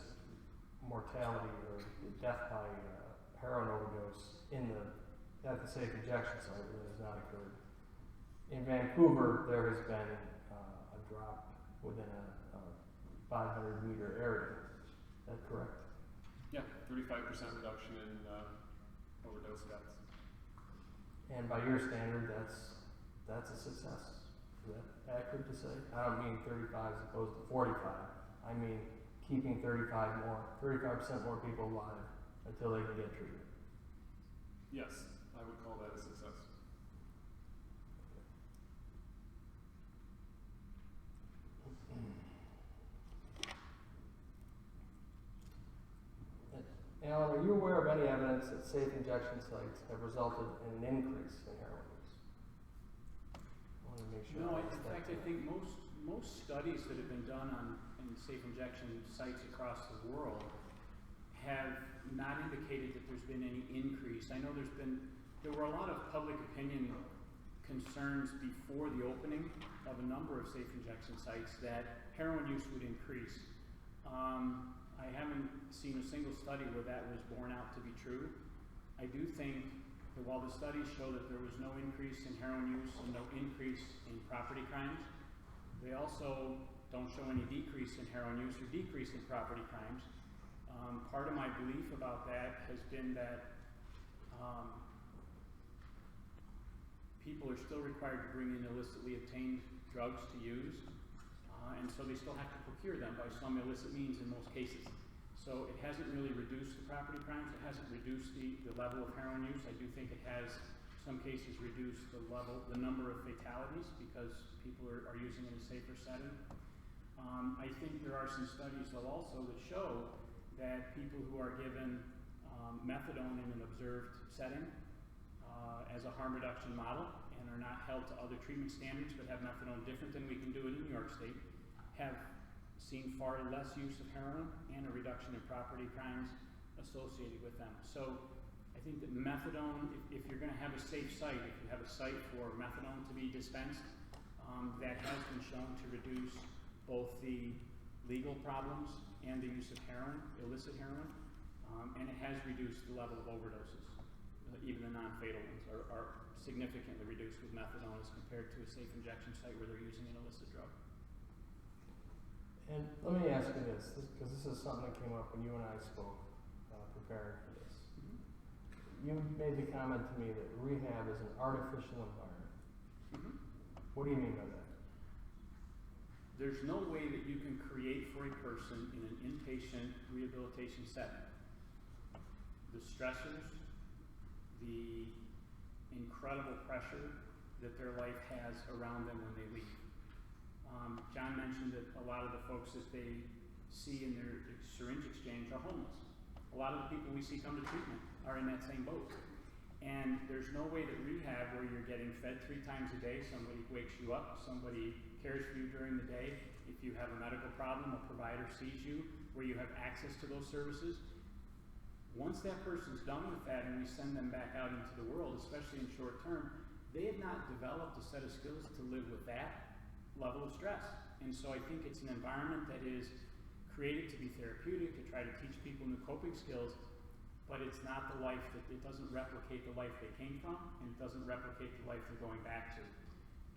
mortality or death by heroin overdose at the safe injection site where that has not occurred. In Vancouver, there has been a drop within a 500-meter area. Is that correct?
Yeah, 35% reduction in overdose deaths.
And by your standard, that's a success. Is that accurate to say? I don't mean 35 as opposed to 45. I mean keeping 35% more people alive until they can get treated.
Yes, I would call that a success.
Alan, are you aware of any evidence that safe injection sites have resulted in an increase in heroin use? I want to make sure.
No, in fact, I think most studies that have been done in safe injection sites across the world have not indicated that there's been any increase. I know there were a lot of public opinion concerns before the opening of a number of safe injection sites that heroin use would increase. I haven't seen a single study where that was borne out to be true. I do think that while the studies show that there was no increase in heroin use and no increase in property crimes, they also don't show any decrease in heroin use or decrease in property crimes. Part of my belief about that has been that people are still required to bring in illicitly obtained drugs to use, and so they still have to procure them by some illicit means in most cases. So it hasn't really reduced the property crimes, it hasn't reduced the level of heroin use. I do think it has, in some cases, reduced the number of fatalities because people are using it in a safer setting. I think there are some studies though also that show that people who are given methadone in an observed setting as a harm reduction model and are not held to other treatment standards but have methadone different than we can do it in New York State have seen far less use of heroin and a reduction in property crimes associated with them. So I think that methadone, if you're going to have a safe site, if you have a site for methadone to be dispensed, that has been shown to reduce both the legal problems and the use of heroin, illicit heroin, and it has reduced the level of overdoses. Even the non-fatal ones are significantly reduced with methadone as compared to a safe injection site where they're using an illicit drug.
And let me ask you this, because this is something that came up when you and I spoke preparing for this.
Mm-hmm.
You made the comment to me that rehab is an artificial environment.
Mm-hmm.
What do you mean by that?
There's no way that you can create for a person in an inpatient rehabilitation setting the stressors, the incredible pressure that their life has around them when they leave. John mentioned that a lot of the folks that they see in their syringe exchange are homeless. A lot of the people we see come to treatment are in that same boat. And there's no way that rehab, where you're getting fed 3 times a day, somebody wakes you up, somebody cares for you during the day, if you have a medical problem, a provider sees you, where you have access to those services. Once that person's done with that and we send them back out into the world, especially in short term, they have not developed a set of skills to live with that level of stress. And so I think it's an environment that is created to be therapeutic, to try to teach people new coping skills, but it's not the life that, it doesn't replicate the life they came from, and it doesn't replicate the life they're going back to.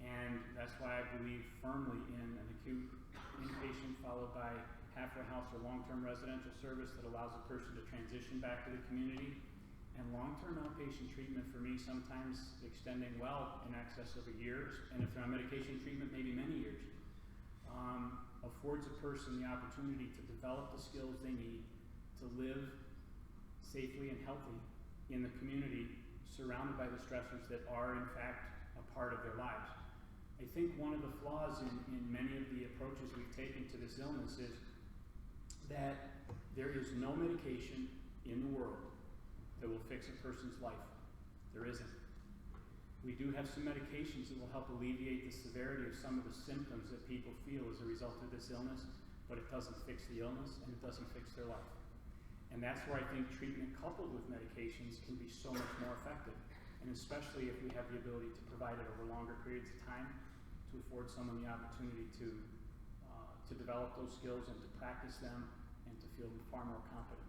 And that's why I believe firmly in an acute inpatient followed by halfway house or long-term residential service that allows a person to transition back to the community. And long-term outpatient treatment for me, sometimes extending well in excess of a year, and if they're on medication treatment, maybe many years, affords a person the opportunity to develop the skills they need to live safely and healthy in the community, surrounded by the stressors that are in fact a part of their lives. I think one of the flaws in many of the approaches we've taken to this illness is that there is no medication in the world that will fix a person's life. There isn't. We do have some medications that will help alleviate the severity of some of the symptoms that people feel as a result of this illness, but it doesn't fix the illness and it doesn't fix their life. And that's where I think treatment coupled with medications can be so much more effective. and especially if we have the ability to provide it over longer periods of time, to afford someone the opportunity to develop those skills and to practice them and to feel far more confident.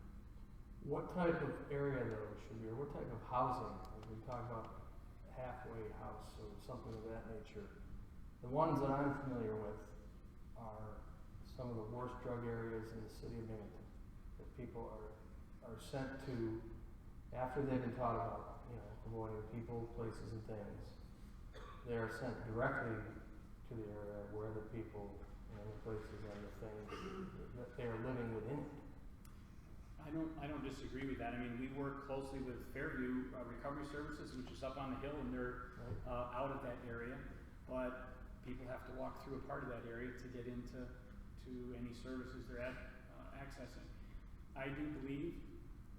What type of area though should be, or what type of housing? When we talk about halfway house or something of that nature, the ones that I'm familiar with are some of the worst drug areas in the city of Binghamton that people are sent to after they've been taught about, avoiding people, places, and things. They are sent directly to the area where the people and the places and the things that they are living within.
I don't disagree with that. I mean, we work closely with Fairview Recovery Services, which is up on the hill, and they're out of that area. But people have to walk through a part of that area to get into any services they're accessing. I do believe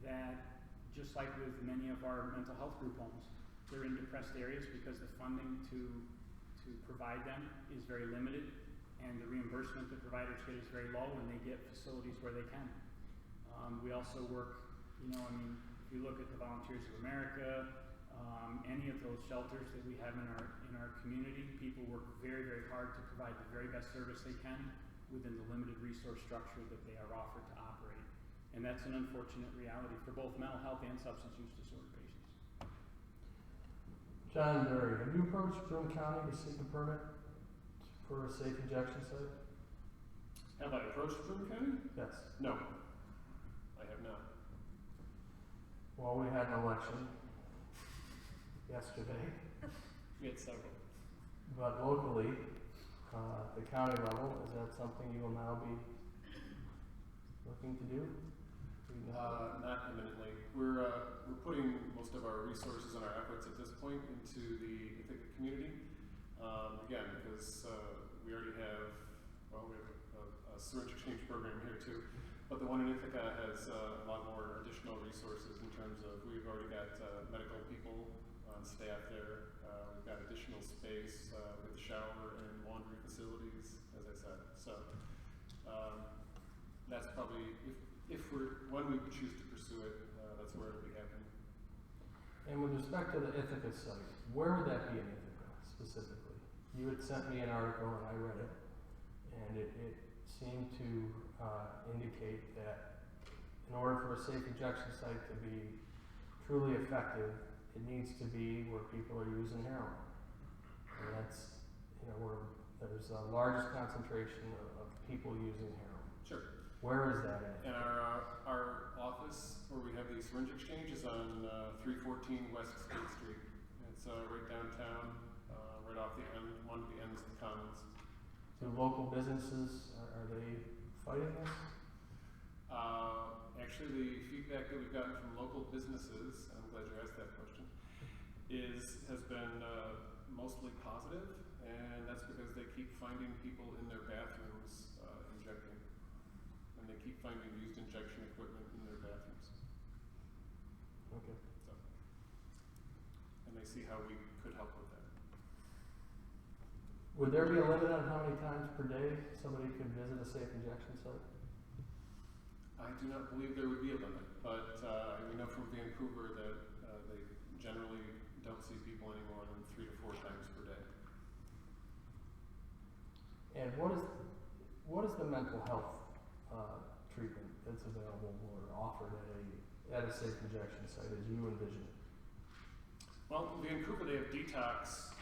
that, just like with many of our mental health group homes, they're in depressed areas because the funding to provide them is very limited, and the reimbursement that providers get is very low, and they get facilities where they can. We also work, if you look at the Volunteers of America, any of those shelters that we have in our community, people work very, very hard to provide the very best service they can within the limited resource structure that they are offered to operate. And that's an unfortunate reality for both mental health and substance use disorder patients.
John Murray, have you approached Broome County to seek a permit for a safe injection site?
Have I approached Broome County?
Yes.
No, I have not.
Well, we had an election yesterday,
We had several.
but locally, at the county level, is that something you will now be looking to do?
Not imminently. We're putting most of our resources and our efforts at this point into the Ithaca community. Again, because we already have, we have a syringe exchange program here too. But the one in Ithaca has a lot more additional resources in terms of, we've already got medical people on staff there. We've got additional space with shower and laundry facilities, as I said. So that's probably, when we choose to pursue it, that's where it'll be happening.
And with respect to the Ithaca site, where would that be in Ithaca specifically? You had sent me an article and I read it, and it seemed to indicate that in order for a safe injection site to be truly effective, it needs to be where people are using heroin. And that's, where there's the largest concentration of people using heroin.
Sure.
Where is that at?
And our office where we have the syringe exchange is on 314 West State Street. It's right downtown, right off the end, one of the ends of the Commons.
Do local businesses, are they fighting this?
Actually, the feedback that we've gotten from local businesses, and I'm glad you asked that question, has been mostly positive, and that's because they keep finding people in their bathrooms injecting, and they keep finding used injection equipment in their bathrooms.
Okay.
So, and they see how we could help with that.
Would there be a limit on how many times per day somebody could visit a safe injection site?
I do not believe there would be a limit, but we know from Vancouver that they generally don't see people any more than 3 to 4 times per day.
And what is the mental health treatment that's available or offered at a safe injection site as you envision it?
Well, in Vancouver they have detox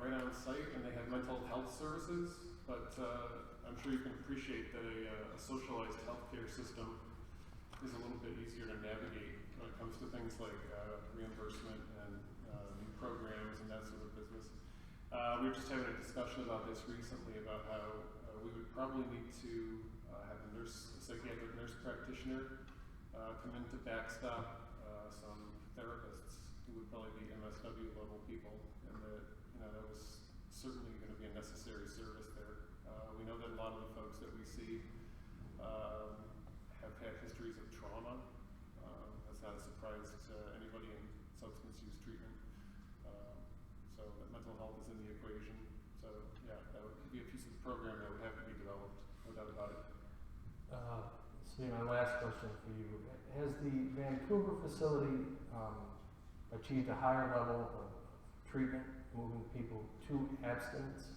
right on site, and they have mental health services, but I'm sure you can appreciate that a socialized healthcare system is a little bit easier to navigate when it comes to things like reimbursement and new programs and that sort of business. We were just having a discussion about this recently about how we would probably need to have a psychiatric nurse practitioner come in to backstop some therapists who would probably be MSW level people, and that was certainly going to be a necessary service there. We know that a lot of the folks that we see have had histories of trauma. That's not a surprise to anybody in substance use treatment. So that mental health is in the equation. So yeah, that would be a piece of the program that would have to be developed, no doubt about it.
So my last question for you: has the Vancouver facility achieved a higher level of treatment, moving people to abstinence,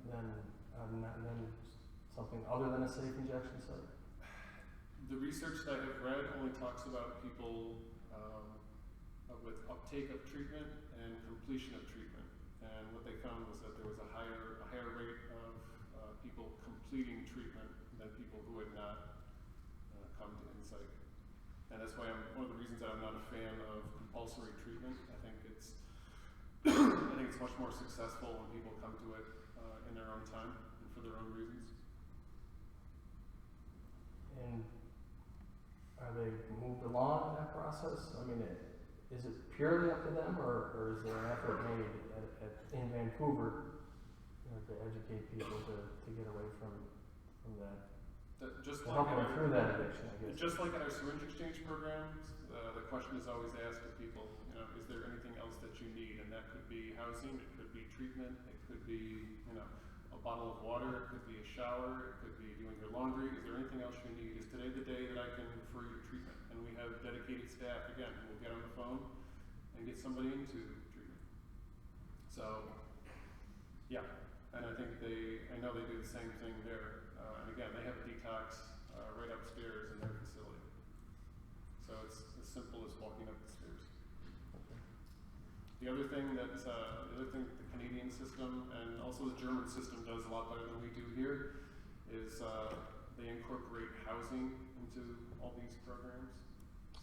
than something other than a safe injection site?
The research that I have read only talks about people with uptake of treatment and completion of treatment. And what they found was that there was a higher rate of people completing treatment than people who had not come to insight. And that's why one of the reasons that I'm not a fan of compulsory treatment. I think it's much more successful when people come to it in their own time and for their own reasons.
And are they moved along in that process? I mean, is it purely up to them, or is there an effort made in Vancouver, to educate people to get away from that?
Just
To
like
help them through that addiction, I guess.
Just like at our syringe exchange programs, the question is always asked of people, is there anything else that you need? And that could be housing, it could be treatment, it could be, a bottle of water, it could be a shower, it could be doing your laundry. Is there anything else you need? Is today the day that I can refer you to treatment? And we have dedicated staff, again, who will get on the phone and get somebody into treatment. So, yeah, and I know they do the same thing there. And again, they have a detox right upstairs in their facility. So it's as simple as walking up the stairs.
Okay.
The other thing that the Canadian system and also the German system does a lot better than we do here is they incorporate housing into all these programs.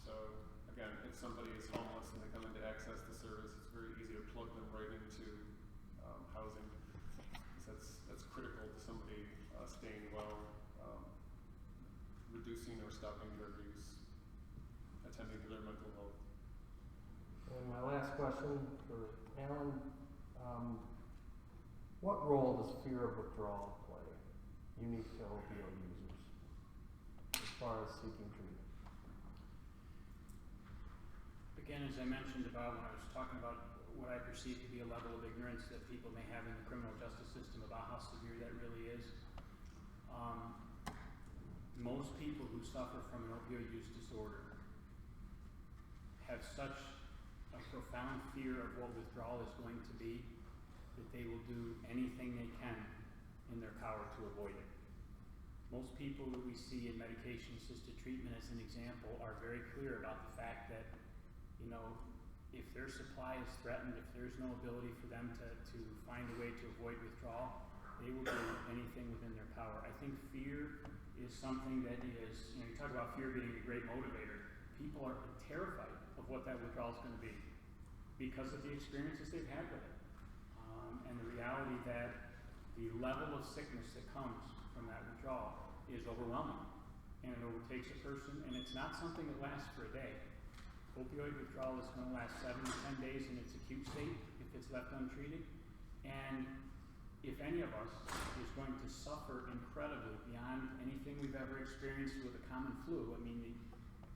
So again, if somebody is homeless and they come in to access the service, it's very easy to plug them right into housing. That's critical to somebody staying well, reducing or stopping drug use, attending to their mental health.
And my last question for Alan, what role does fear of withdrawal play, unique to opioid users, as far as seeking treatment?
Again, as I mentioned about when I was talking about what I perceive to be a level of ignorance that people may have in the criminal justice system about how severe that really is. Most people who suffer from an opioid use disorder have such a profound fear of what withdrawal is going to be that they will do anything they can in their power to avoid it. Most people that we see in medication-assisted treatment, as an example, are very clear about the fact that, if their supply is threatened, if there's no ability for them to find a way to avoid withdrawal, they will do anything within their power. I think fear is something that is, you talk about fear being a great motivator. People are terrified of what that withdrawal is going to be because of the experiences they've had with it. And the reality that the level of sickness that comes from that withdrawal is overwhelming. And it overtakes a person, and it's not something that lasts for a day. Opioid withdrawal is going to last 7 to 10 days in its acute state if it's left untreated. And if any of us is going to suffer incredibly beyond anything we've ever experienced with a common flu,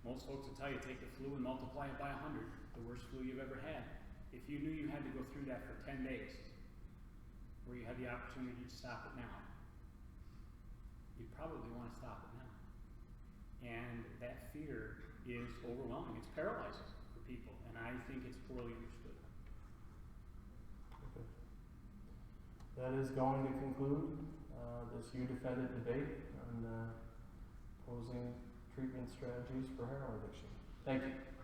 most folks will tell you take the flu and multiply it by 100, the worst flu you've ever had. If you knew you had to go through that for 10 days, where you had the opportunity to stop it now, you'd probably want to stop it now. And that fear is overwhelming. It's paralyzing for people, and I think it's poorly understood.
Okay. That is going to conclude this you defended debate on opposing treatment strategies for heroin addiction. Thank you.